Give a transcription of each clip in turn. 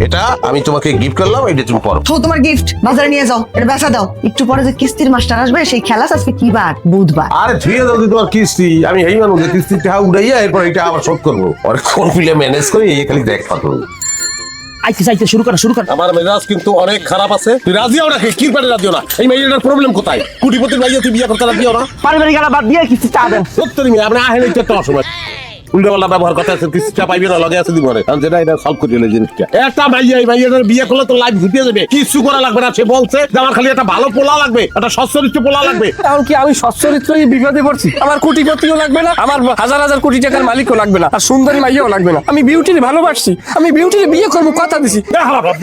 এটা আমি তোমাকে গিফট করলাম, এটা তুমি পড়ো। তো তোমার গিফট বাজারে নিয়ে যাও, এটা বেচা দাও। একটু পরে যে কিস্তির মাস্টার আসবে সেই খেলা আজকে কি বার? বুধবার। আরে ঠিক আছে, তোমার কিস্তি আমি এই মানুষ কিস্তি টাকা উড়াইয়া এরপর এটা আবার শোধ করবো। আর কোন ফিলে ম্যানেজ করি এই খালি দেখ পাতো। আইতে শুরু কর। আমার মেজাজ কিন্তু অনেক খারাপ আছে। তুই রাজিও না, কি পারে রাজিও না? এই মেয়েটার প্রবলেম কোথায়? কোটিপতির ভাইয়া তুই বিয়ে করতে রাজিও না? পারিবারিক খেলা বাদ দিয়ে কিস্তি চা দেন। সত্যি মেয়ে আপনি আহেন একটা সময় উল্টাপাল্টা ব্যবহার করতে আছে, কিস্তিটা পাইবে না, লগে আছে দিব না। কারণ যেটা এটা সলভ করি এই জিনিসটা। একটা ভাইয়া এই ভাইয়াটার বিয়ে করলে তো লাইফ ঘুরিয়ে যাবে, কিছু করা লাগবে না। সে বলছে যে আমার খালি একটা ভালো পোলা লাগবে, একটা সচ্চরিত্র পোলা লাগবে। এখন কি আমি সচ্চরিত্রই বিপদে পড়ছি? আমার কোটিপতিও লাগবে না, আমার হাজার হাজার কোটি টাকার মালিকও লাগবে না, আর সুন্দরী মাইয়াও লাগবে না। আমি বিউটির ভালোবাসছি, আমি বিউটির বিয়ে করবো, কথা দিছি।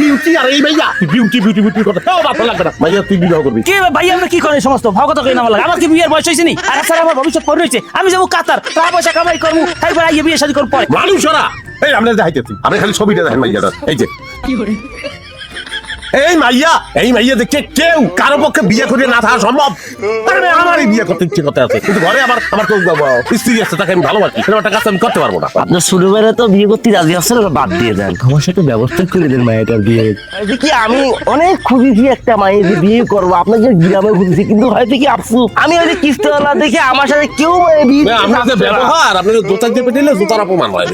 বিউটি আর এই ভাইয়া বিউটি বিউটি বিউটি কথা ভালো লাগবে না। ভাইয়া তুই বিবাহ করবি কি ভাই? আমরা কি করেন সমস্ত ভাব কথা কই না লাগে? আমার কি বিয়ের বয়স হয়েছে নি? আর স্যার আমার ভবিষ্যৎ পড়ে রয়েছে। আমি যাবো কাতার, টাকা পয়সা কামাই করবো, তারপর আইয়ে বিয়ে শাদী করব পরে। মানুষরা এই আমরা দেখাইতেছি, আপনি খালি ছবিটা দেখেন মাইয়াটার। এই যে এই মাইয়া দেখে কেউ কারো পক্ষে বিয়ে করে না থাকা সম্ভব? আরে আমারই বিয়ে করতে ইচ্ছে করতে আছে, কিন্তু ঘরে আমার আমার তো স্ত্রী আছে, তাকে আমি ভালোবাসি, সেরকম একটা কাজ আমি করতে পারবো না। আপনার ছোটবেলা তো বিয়ে করতে রাজি আসছেন, বাদ দিয়ে দেন। আমার সাথে ব্যবস্থা করে দেন মায়ের বিয়ে। কি আমি অনেক খুঁজেছি একটা মায়ের বিয়ে করবো, আপনাকে গ্রামে খুঁজেছি, কিন্তু হয়তো কি আপসু আমি ওই যে কিস্তিওয়ালা দেখে আমার সাথে কেউ বিয়ে আপনার যে ব্যবহার, আপনি জোতা দিয়ে পেটেলে জোতার অপমান হয়।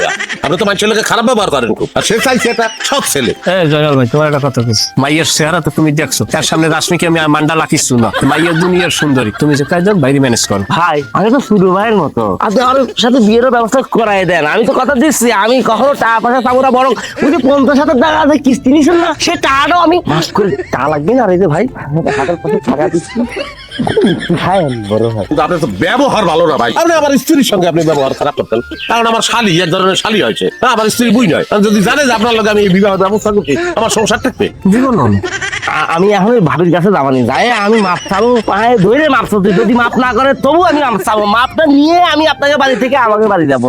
আপনি তো মানুষের লোকে খারাপ ব্যবহার করেন খুব, আর সে চাইছে একটা সৎ ছেলে। জয়াল ভাই, তোমার একটা কথা বলছি। মাইয়ের চেহারা তো তুমি দেখছো, তার সামনে রাশ্মিকে আমি মান্ডা লাখিস না। মাইয়ের দুনিয়ার সুন্দরী, তুমি যে কাজ বাইরে ম্যানেজ করো। ভাই আমি তো ছোট ভাইয়ের মতো, আপনি আমার সাথে বিয়ের ব্যবস্থা করাই দেন। আমি তো কথা দিচ্ছি, আমি কখনো টাকা পয়সা পাবো না, বরং ওই যে 50,000 টাকা আছে কিস্তি নিছেন না, সে টাকাটাও আমি মাস করে টাকা লাগবে না। আর এই যে ভাই হাতের পাশে টাকা দিচ্ছি, বড় ভাই কিন্তু আপনার তো ব্যবহার ভালো না ভাই। আপনি আমার স্ত্রীর সঙ্গে আপনি ব্যবহার খারাপ করতেন, কারণ আমার শালী এক ধরনের শালী হয়েছে, আমার স্ত্রী বুঝ নয়। যদি জানে যে আপনার লগে আমি এই বিবাহ ব্যবস্থা করছি, আমার সংসার থাকবে জীবন। আমি এখন ওই ভাবির কাছে যাবানি, যাই আমি মাপ চাবো, পায়ে ধরে মাপ চাবো। যদি মাপ না করে তবু আমি মাপ চাবো, মাপটা নিয়ে আমি আপনাকে বাড়ি থেকে আমাকে বাড়ি যাবো।